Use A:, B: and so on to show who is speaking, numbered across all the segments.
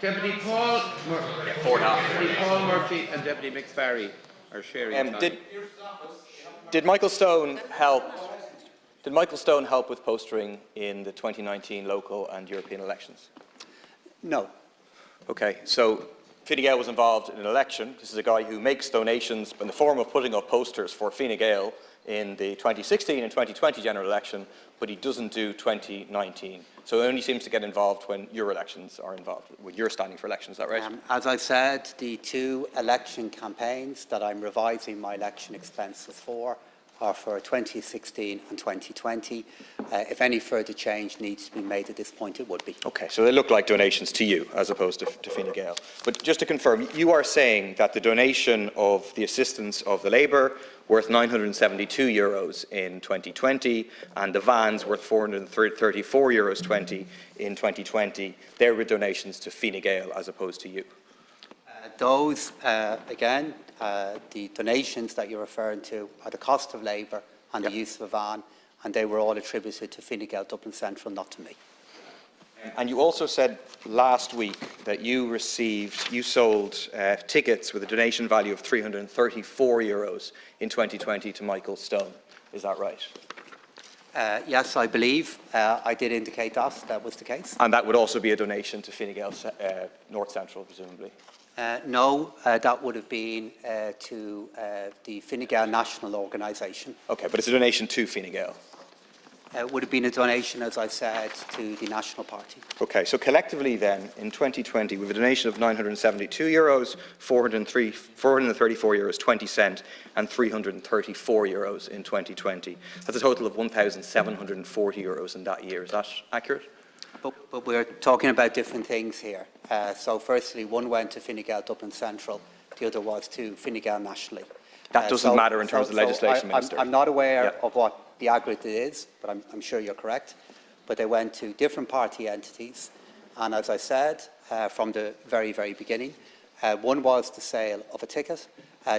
A: Deputy Paul, Deputy Paul Murphy and Deputy McSparry are sharing time.
B: Did Michael Stone help? Did Michael Stone help with postering in the 2019 local and European elections?
C: No.
B: Okay, so Fine Gael was involved in an election. This is a guy who makes donations in the form of putting up posters for Fine Gael in the 2016 and 2020 general election, but he doesn't do 2019. So he only seems to get involved when your elections are involved, when you're standing for elections, is that right?
C: As I said, the two election campaigns that I'm revising my election expenses for are for 2016 and 2020. If any further change needs to be made at this point, it would be.
B: Okay, so they look like donations to you as opposed to Fine Gael. But just to confirm, you are saying that the donation of the assistance of the Labour worth €972 in 2020 and the vans worth €434.20 in 2020, they were donations to Fine Gael as opposed to you?
C: Those, again, the donations that you're referring to are the cost of labour and the use of a van, and they were all attributed to Fine Gael Dublin Central, not to me.
B: And you also said last week that you sold tickets with a donation value of €334 in 2020 to Michael Stone. Is that right?
C: Yes, I believe I did indicate that was the case.
B: And that would also be a donation to Fine Gael North Central, presumably?
C: No, that would have been to the Fine Gael National Organisation.
B: Okay, but it's a donation to Fine Gael?
C: It would have been a donation, as I said, to the National Party.
B: Okay, so collectively then, in 2020, we have a donation of €972, €434.20, and €334 in 2020. That's a total of €1,740 in that year. Is that accurate?
C: But we're talking about different things here. So firstly, one went to Fine Gael Dublin Central, the other was to Fine Gael nationally.
B: That doesn't matter in terms of legislation, Minister.
C: I'm not aware of what the aggregate is, but I'm sure you're correct. But they went to different party entities. And as I said from the very, very beginning, one was the sale of a ticket.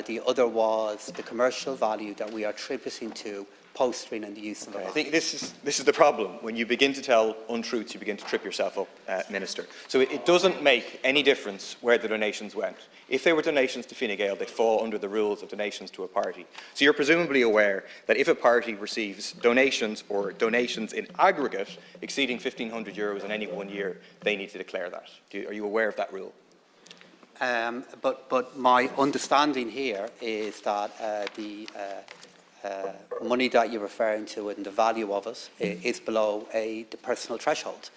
C: The other was the commercial value that we are attributing to postering and the use of it.
B: I think this is the problem. When you begin to tell untruths, you begin to trip yourself up, Minister. So it doesn't make any difference where the donations went. If they were donations to Fine Gael, they fall under the rules of donations to a party. So you're presumably aware that if a party receives donations or donations in aggregate exceeding €1,500 in any one year, they need to declare that. Are you aware of that rule?
C: But my understanding here is that the money that you're referring to and the value of it is below the personal threshold.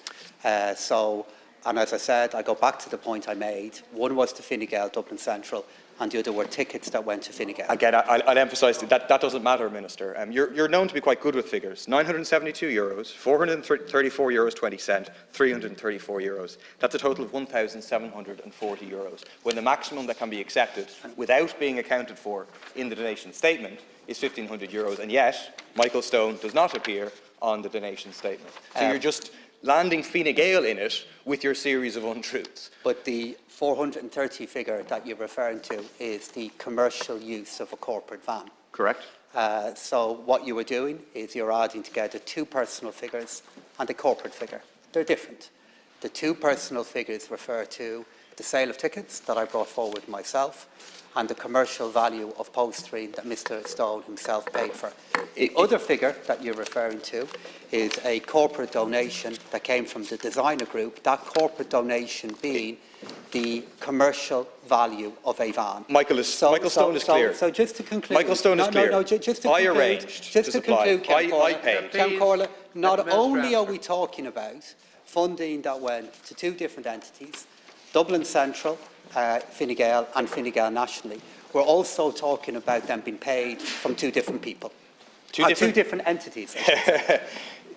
C: And as I said, I go back to the point I made. One was to Fine Gael Dublin Central, and the other were tickets that went to Fine Gael.
B: Again, I'll emphasise that doesn't matter, Minister. You're known to be quite good with figures. €972, €434.20, €334. That's a total of €1,740, when the maximum that can be accepted without being accounted for in the donation statement is €1,500, and yet Michael Stone does not appear on the donation statement. So you're just landing Fine Gael in it with your series of untruths.
C: But the 430 figure that you're referring to is the commercial use of a corporate van.
B: Correct.
C: So what you were doing is you're adding together two personal figures and a corporate figure. They're different. The two personal figures refer to the sale of tickets that I brought forward myself and the commercial value of postering that Mr. Stone himself paid for. The other figure that you're referring to is a corporate donation that came from the designer group, that corporate donation being the commercial value of a van.
B: Michael Stone is clear.
C: So just to conclude...
B: Michael Stone is clear.
C: No, just to conclude,
B: I arranged to supply. I paid.
C: Corla, not only are we talking about funding that went to two different entities, Dublin Central, Fine Gael and Fine Gael nationally, we're also talking about them being paid from two different people. Two different entities.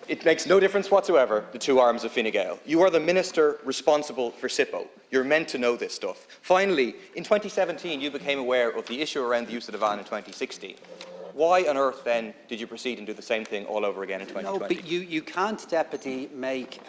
B: It makes no difference whatsoever, the two arms of Fine Gael. You are the minister responsible for SIPO. You're meant to know this stuff. Finally, in 2017, you became aware of the issue around the use of the van in 2016. Why on earth, then, did you proceed and do the same thing all over again in 2020?
C: No, but you can't, Deputy, make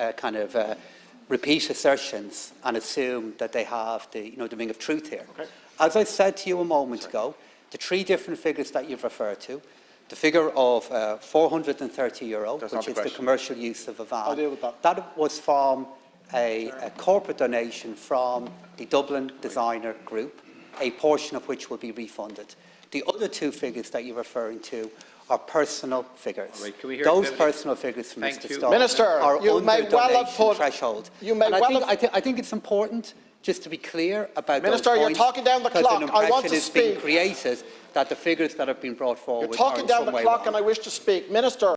C: repeat assertions and assume that they have the ring of truth here. Okay. As I said to you a moment ago, the three different figures that you've referred to, the figure of €430, which is the commercial use of a van, that was from a corporate donation from the Dublin Designer Group, a portion of which will be refunded. The other two figures that you're referring to are personal figures.
A: Right, can we hear
C: Those
A: Deputy?
C: personal figures from
A: Thank
C: Mr.
A: you.
C: Stall
D: Minister,
C: are
D: you
C: under
D: may well have
C: donation
D: put-
C: threshold.
D: you may
C: And
D: well
C: I think it's important just to be clear about
D: Minister,
C: those
D: you're
C: points,
D: talking down the
C: because
D: clock.
C: an
D: I want
C: impression
D: to
C: is being
D: speak.
C: created that the figures that have been brought forward
D: You're
C: are
D: talking
C: in
D: down
C: some
D: the
C: way
D: clock
C: wrong.
D: and I wish to speak. Minister.